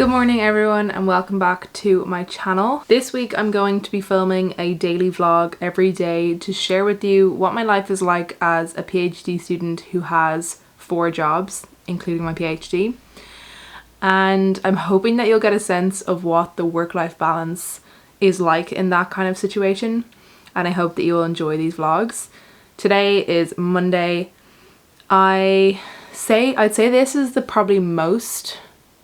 Good morning everyone and welcome back to my channel. This week I'm going to be filming a daily vlog every day to share with you what my life is like as a PhD student who has 4 jobs, including my PhD. And I'm hoping that you'll get a sense of what the work-life balance is like in that kind of situation. And I hope that you will enjoy these vlogs. Today is Monday. I'd say this is the probably most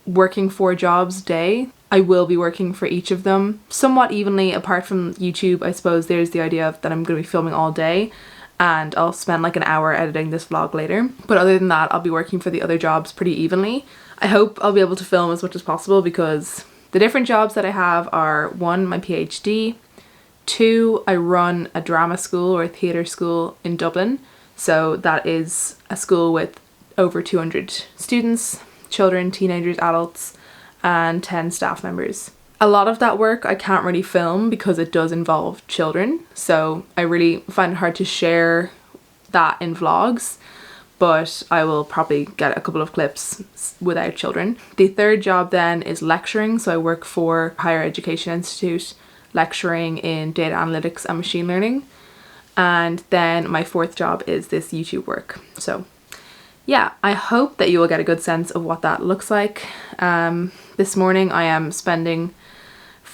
working 4 jobs day. I will be working for each of them somewhat evenly. Apart from YouTube, I suppose there's the idea that I'm going to be filming all day and I'll spend like an hour editing this vlog later. But other than that, I'll be working for the other jobs pretty evenly. I hope I'll be able to film as much as possible because the different jobs that I have are 1, my PhD, 2, I run a drama school or a theatre school in Dublin. So that is a school with over 200 students, children, teenagers, adults, and 10 staff members. A lot of that work I can't really film because it does involve children, so I really find it hard to share that in vlogs, but I will probably get a couple of clips without children. The 3rd job then is lecturing, so I work for a higher education institute lecturing in data analytics and machine learning. And then my 4th job is this YouTube work. So yeah, I hope that you will get a good sense of what that looks like. This morning I am spending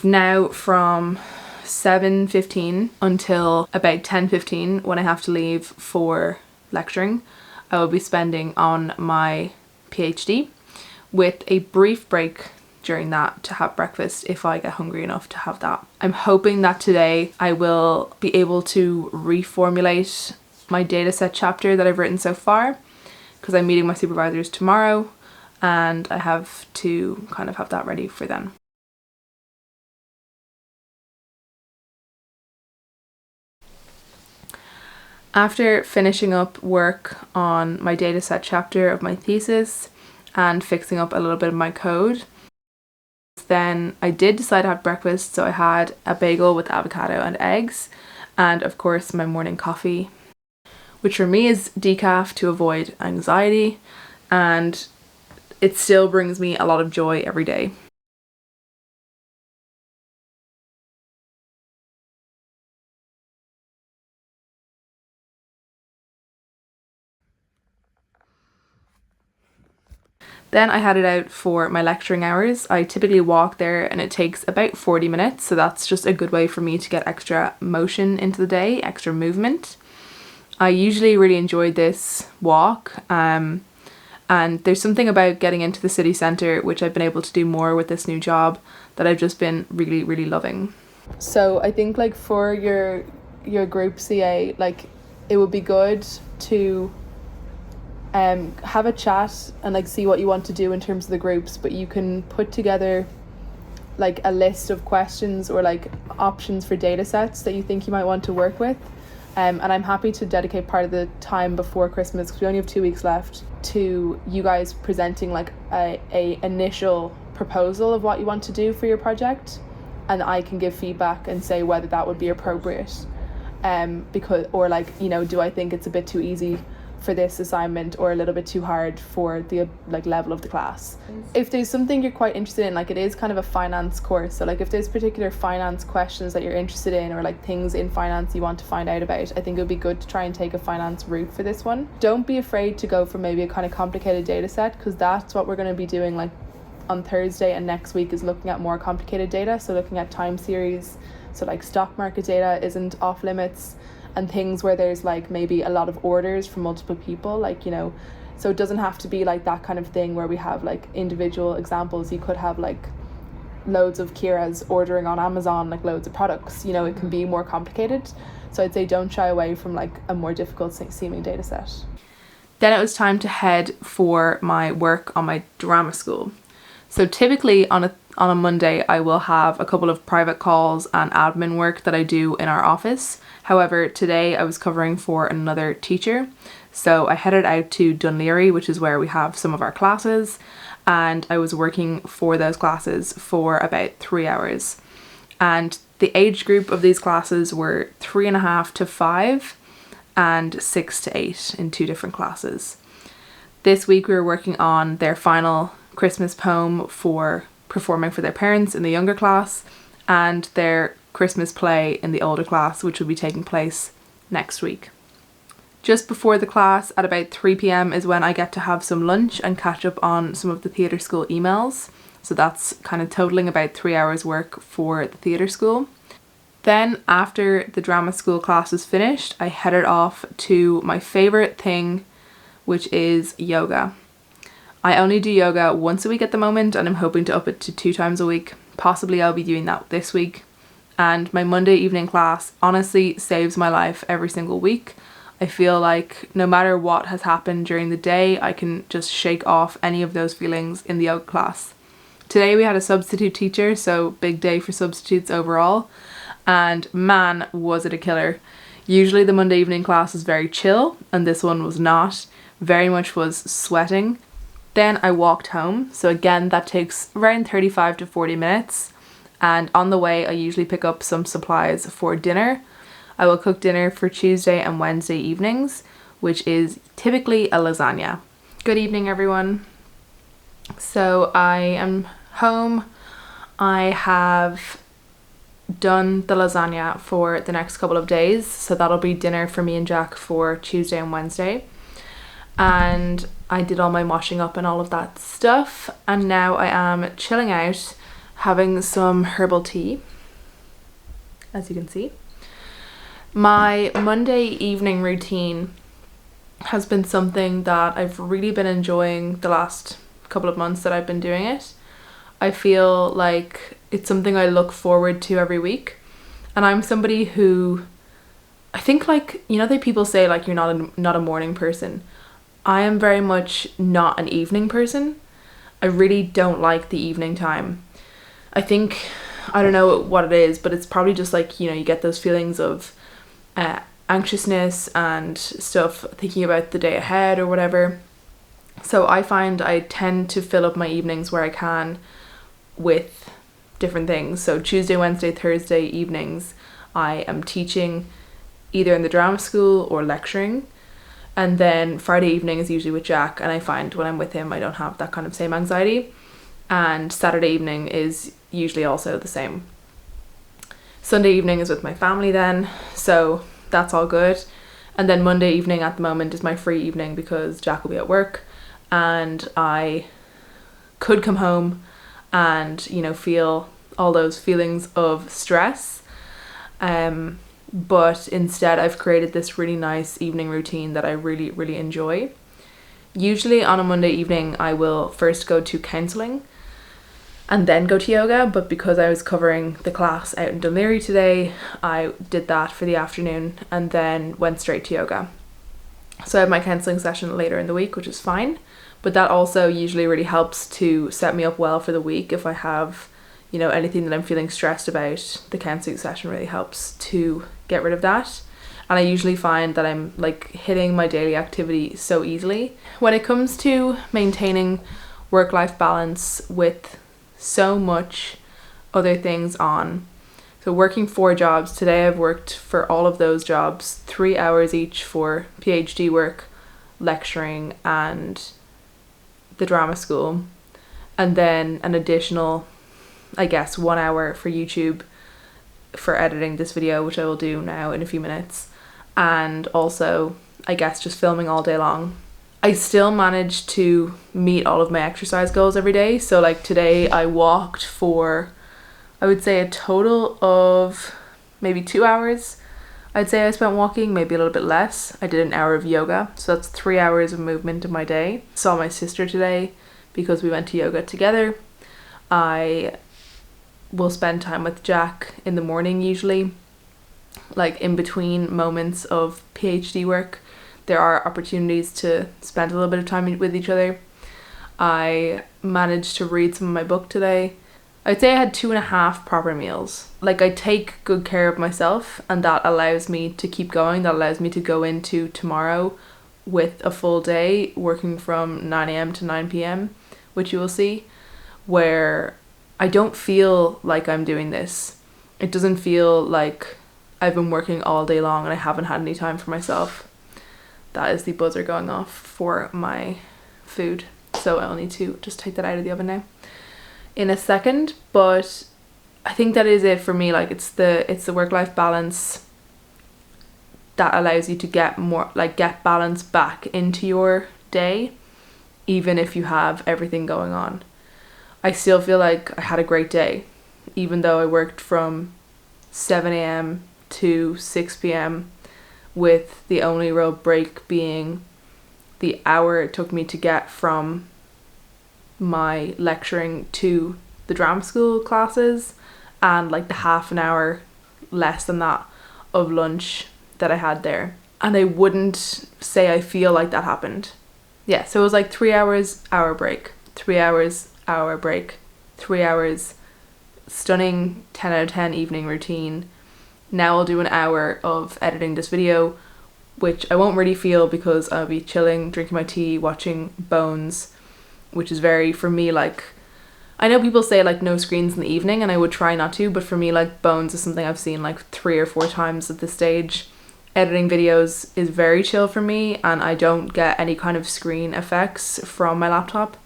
now from 7:15 until about 10:15 when I have to leave for lecturing. I will be spending on my PhD with a brief break during that to have breakfast if I get hungry enough to have that. I'm hoping that today I will be able to reformulate my dataset chapter that I've written so far, because I'm meeting my supervisors tomorrow and I have to kind of have that ready for then. After finishing up work on my dataset chapter of my thesis and fixing up a little bit of my code, then I did decide to have breakfast. So I had a bagel with avocado and eggs and of course my morning coffee, which for me is decaf to avoid anxiety, and it still brings me a lot of joy every day. Then I headed out for my lecturing hours. I typically walk there and it takes about 40 minutes, so that's just a good way for me to get extra motion into the day, extra movement. I usually really enjoyed this walk, and there's something about getting into the city centre, which I've been able to do more with this new job, that I've just been really loving. So I think like for your group CA, like it would be good to have a chat and like see what you want to do in terms of the groups, but you can put together like a list of questions or like options for data sets that you think you might want to work with. And I'm happy to dedicate part of the time before Christmas, because we only have 2 weeks left, to you guys presenting like a initial proposal of what you want to do for your project, and I can give feedback and say whether that would be appropriate, because, or like, you know, do I think it's a bit too easy for this assignment or a little bit too hard for the like level of the class. If there's something you're quite interested in, like it is kind of a finance course, so like if there's particular finance questions that you're interested in or like things in finance you want to find out about, I think it would be good to try and take a finance route for this one. Don't be afraid to go for maybe a kind of complicated data set, because that's what we're going to be doing like on Thursday and next week, is looking at more complicated data, so looking at time series, so like stock market data isn't off limits, and things where there's like maybe a lot of orders from multiple people, like, you know, so it doesn't have to be like that kind of thing where we have like individual examples. You could have like loads of Ciara's ordering on Amazon like loads of products, you know, it can be more complicated. So I'd say don't shy away from like a more difficult seeming data set. Then it was time to head for my work on my drama school. So typically on a Monday I will have a couple of private calls and admin work that I do in our office. However, today I was covering for another teacher, so I headed out to Dunleary, which is where we have some of our classes, and I was working for those classes for about 3 hours. And the age group of these classes were 3.5 to 5 and 6 to 8 in 2 different classes. This week we were working on their final Christmas poem for performing for their parents in the younger class, and their Christmas play in the older class, which will be taking place next week. Just before the class at about 3 p.m. is when I get to have some lunch and catch up on some of the theatre school emails. So that's kind of totaling about 3 hours work for the theatre school. Then after the drama school class is finished, I headed off to my favourite thing, which is yoga. I only do yoga once a week at the moment, and I'm hoping to up it to 2 times a week. Possibly I'll be doing that this week. And my Monday evening class honestly saves my life every single week. I feel like no matter what has happened during the day, I can just shake off any of those feelings in the yoga class. Today we had a substitute teacher, so big day for substitutes overall. And man, was it a killer. Usually the Monday evening class is very chill, and this one was not. Very much was sweating. Then I walked home, so again that takes around 35 to 40 minutes. And on the way I usually pick up some supplies for dinner. I will cook dinner for Tuesday and Wednesday evenings, which is typically a lasagna. Good evening everyone. So I am home. I have done the lasagna for the next couple of days, so that'll be dinner for me and Jack for Tuesday and Wednesday. And I did all my washing up and all of that stuff, and now I am chilling out having some herbal tea, as you can see. My Monday evening routine has been something that I've really been enjoying the last couple of months that I've been doing it. I feel like it's something I look forward to every week, and I'm somebody who, I think, like, you know, that people say like you're not a morning person. I am very much not an evening person. I really don't like the evening time. I think, I don't know what it is, but it's probably just like, you know, you get those feelings of anxiousness and stuff, thinking about the day ahead or whatever. So I find I tend to fill up my evenings where I can with different things. So Tuesday, Wednesday, Thursday evenings I am teaching either in the drama school or lecturing, and then Friday evening is usually with Jack, and I find when I'm with him I don't have that kind of same anxiety, and Saturday evening is usually also the same. Sunday evening is with my family then, so that's all good. And then Monday evening at the moment is my free evening because Jack will be at work, and I could come home and, you know, feel all those feelings of stress. But instead I've created this really nice evening routine that I really, really enjoy. Usually on a Monday evening I will first go to counselling and then go to yoga, but because I was covering the class out in Dunleary today, I did that for the afternoon and then went straight to yoga. So I have my counselling session later in the week, which is fine, but that also usually really helps to set me up well for the week. If I have, you know, anything that I'm feeling stressed about, the counselling session really helps to get rid of that. And I usually find that I'm like hitting my daily activity so easily. When it comes to maintaining work-life balance with so much other things on, so working 4 jobs, today I've worked for all of those jobs 3 hours each for PhD work, lecturing and the drama school, and then an additional, I guess, 1 hour for YouTube for editing this video, which I will do now in a few minutes, and also I guess just filming all day long. I still manage to meet all of my exercise goals every day. So like today I walked for, I would say, a total of maybe 2 hours. I'd say I spent walking, maybe a little bit less. I did an hour of yoga, so that's 3 hours of movement in my day. Saw my sister today because we went to yoga together. I will spend time with Jack in the morning usually, like in between moments of PhD work. There are opportunities to spend a little bit of time with each other. I managed to read some of my book today. I'd say I had 2.5 proper meals. Like, I take good care of myself, and that allows me to keep going. That allows me to go into tomorrow with a full day, working from 9 a.m. to 9 p.m, which you will see, where I don't feel like I'm doing this. It doesn't feel like I've been working all day long and I haven't had any time for myself. That is the buzzer going off for my food, so I'll need to just take that out of the oven now. in a second, but I think that is it for me. Like it's the work-life balance that allows you to get balance back into your day, even if you have everything going on. I still feel like I had a great day, even though I worked from 7 a.m. to 6 p.m. with the only real break being the hour it took me to get from my lecturing to the drama school classes, and like the half an hour less than that of lunch that I had there. And I wouldn't say I feel like that happened. Yeah, so it was like 3 hours, hour break, 3 hours, hour break, 3 hours, stunning 10 out of 10 evening routine. Now I'll do an hour of editing this video, which I won't really feel because I'll be chilling, drinking my tea, watching Bones, which is very, for me, like, I know people say like no screens in the evening, and I would try not to, but for me, like, Bones is something I've seen like 3 or 4 times at this stage. Editing videos is very chill for me, and I don't get any kind of screen effects from my laptop.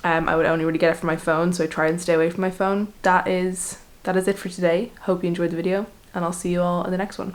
I would only really get it from my phone, so I try and stay away from my phone. That is it for today. Hope you enjoyed the video, and I'll see you all in the next one.